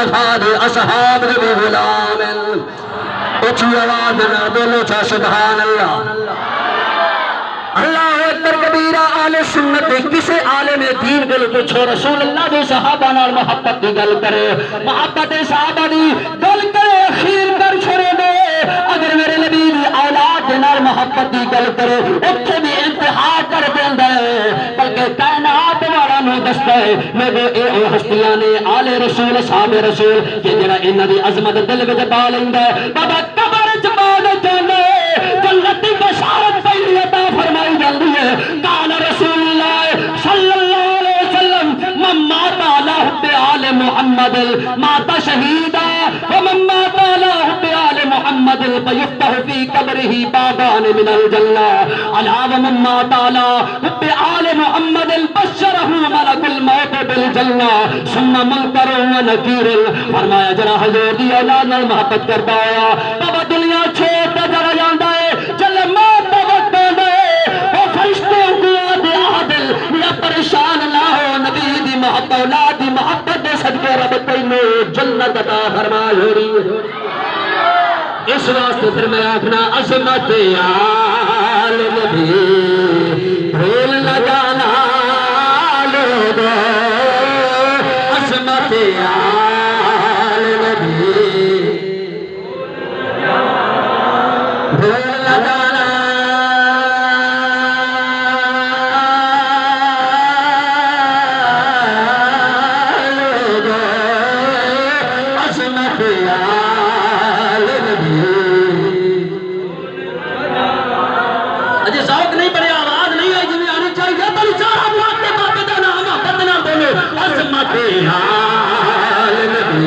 मुस्तफा दे असहाब दे गुलाम ऊंची आवाज ना बोलो चा सुभान अल्लाह अल्लाह अकबर कबीरा। आले सुन्नत किसे आले ने दीन गल पूछो रसूल अल्लाह दे सहाबा नाल मोहब्बत दी गल करे मोहब्बत सहाबा दी गल करे अखीर कर छोड़े दे। अगर मेरे नबी दी औलाद दे नाल मोहब्बत दी गल करे उत्थे भी इंतहा कर देंदा है बल्कि कायनात वाला नु दसदा है मेरे ए हस्तियां ने आले रसूल साहब रसूल कि जेड़ा इन्हां दी अजमत दिल विच पा लैंदा है बाबा कब्र च पा देंदा है जन्नत दी बशारत पहली अता फरमाई जाती है। काल रसूलुल्लाह सल्लल्लाहु अलैहि वसल्लम मम्मा ताला हुब्बे आले मुहम्मद माता शहीदा व मम्मा ताला हुब्बे आले मुहम्मद फयुफ्तह फी कब्रिही बाबान मिनल जन्नह अला व मम्मा ताला हुब्बे आले मुहम्मद बशरहु मलकुल मौत बिल जन्नह सुम्मा मुनकर व नकीर। फरमाया जरा हुजूर दी औलाद नाल मोहब्बत करदा होया बाबा दुनिया छोड़ के जरा जांदा है चले मौत दा वक्त आंदा है ओ फरिश्ते गुआदे आदिल या परेशान ना हो नबी दी मोहब्बत औलाद दी मोहब्बत दे सदके रब तैनू जन्नत अता फरमा होरी है। इस वास्ते फिर मैं आखना अज़मत आल नबी भूल न जाना लोगो अज़मत आल नबी भूल न जाना लोगो अज़मत आल नबी। अजय शौक नहीं पड़े आवाज नहीं आई जिन्हें आनी चाहिए तो सारा बात बाबे का नाम मोहब्बत ना बोलो अज़मत आल नबी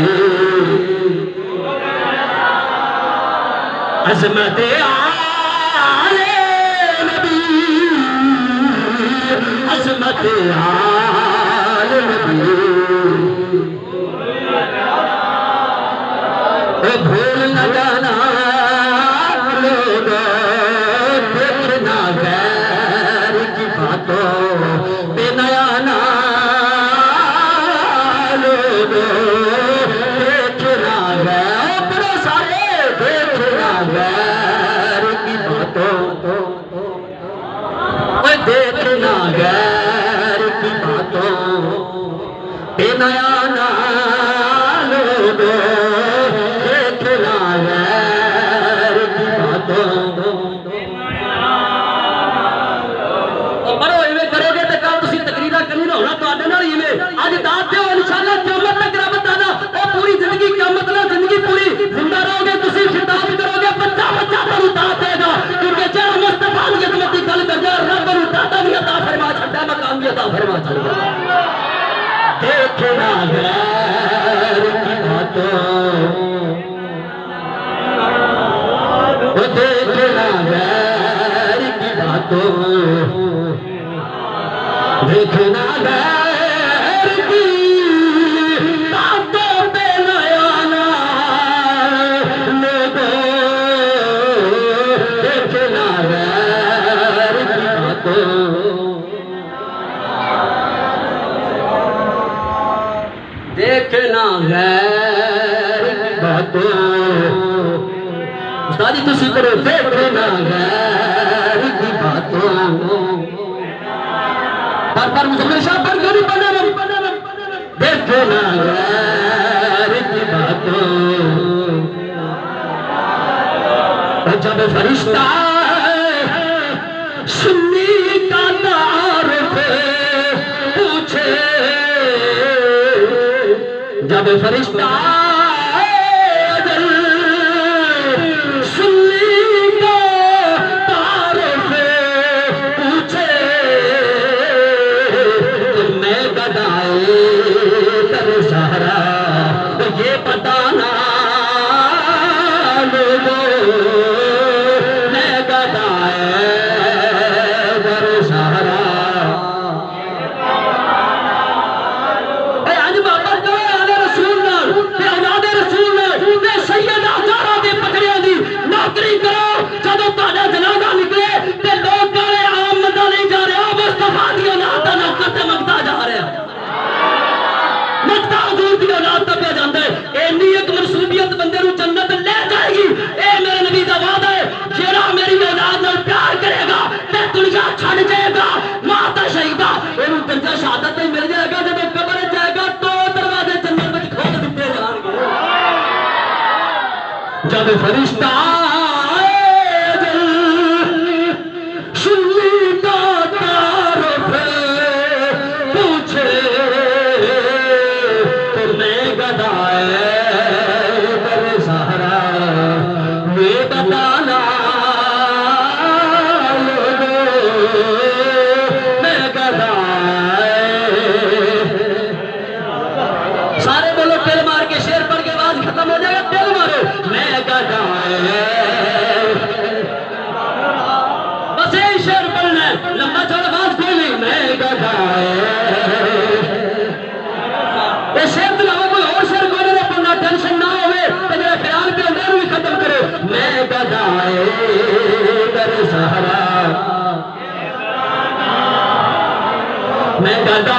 अज़मत आल नबी अज़मत आल नबी भूल न जाना लोगो देखना गैर की बातों पे नया ना लोगो देखना गैर बड़े सारे देखना गैर की बातों देखना गैर की बातों पे नया ना लोगो देखना गैर की बातों बड़ो इवें करोगे तो कल तुसी तकरीरा करनी ना होना तुहाडे नाल इवें अज दात दिओ इंशाअल्लाह क़यामत तक रब ताला ओ पूरी जिंदगी क़यामत ना जिंदगी पूरी जिंदा रहोगे तुसी खिताब करोगे बच्चा बच्चा तुहानू दात देगा क्योंकि जेड़ा मुस्तफा दी अज़मत दी गल करदा रब नू दाता भी अता फरमा छड्डा मकाम भी अता फरमा छड्डा। देखना गैर की बातों देखना गैर की बातों देखना गैर की बातों पे नया ना लोगो देखना गैर की बातों देखना गैर की बातों उस्तादी तुसी करो देखना गैर की बातों पर मुजम्मिल शाह पर क्यों नहीं बना देखना गैर की बातों जब फरिश्ता सुन्नी का तारुफ पूछे जब फरिश्ता ये बताना लोगो मैं गदाए दर सहारा आज बाबा आले रसूल नाल जब फरिश्ता लंबा चौड़ा बात कोई नहीं, मैं गधा शेर के अलावा कोई और शेर कोई नहीं पढ़ना, टेंशन ना होवे तो जरा ख्याल पे अंदर भी खत्म करे। मैं गधा दर सहारा, मैं गधा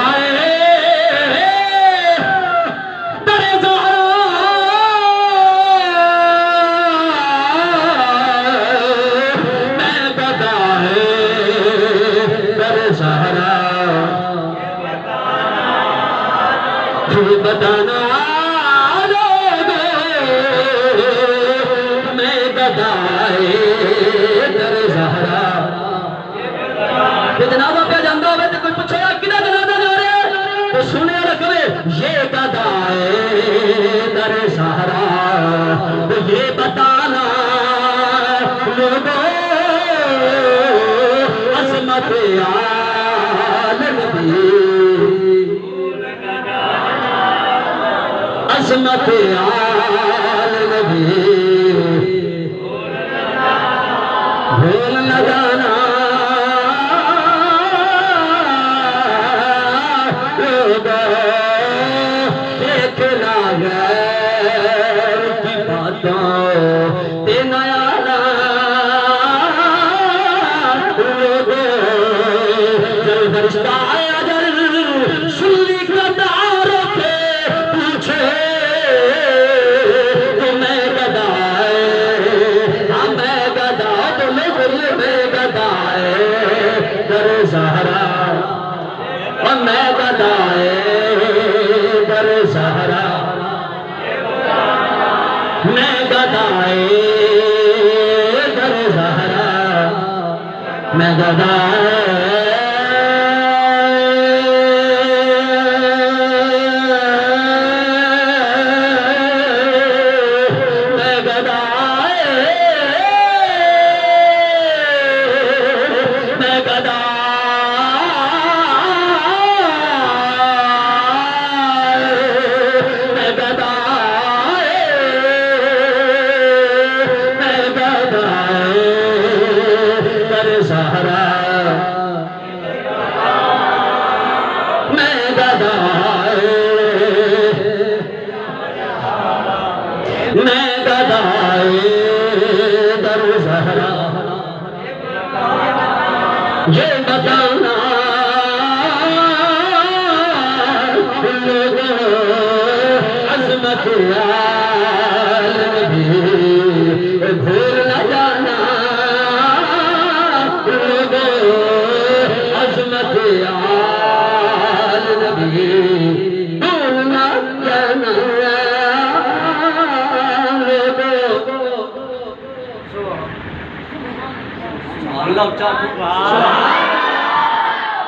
बताना मैं गदाए दर ज़हरा। जनाजा पे जाता हो तो कोई पूछेगा कि जनाजा जा रहे तो सुने रखे ये गदाए दर ज़हरा। ये बताना लोगों अज़मत आलम दी, अज़मत आलम दी भूल न जाना देखना गैर की बातों ते नया जल फरिश्ता आया जल सुल्ली का दार पे पूछे तो मैं गदाए, हाँ मैं गदा तो मैं बोले मैं गदाए दर ज़हरा, और मैं गदाए दर ज़हरा, मैं गदाए दर ज़हरा, मैं गदाए मैं गदाए दर ज़हरा। ये बताना लोगों अज़मत आलम दी भूल न जाना, लोगों अज़मत आलम दी भूल न जाना। Allah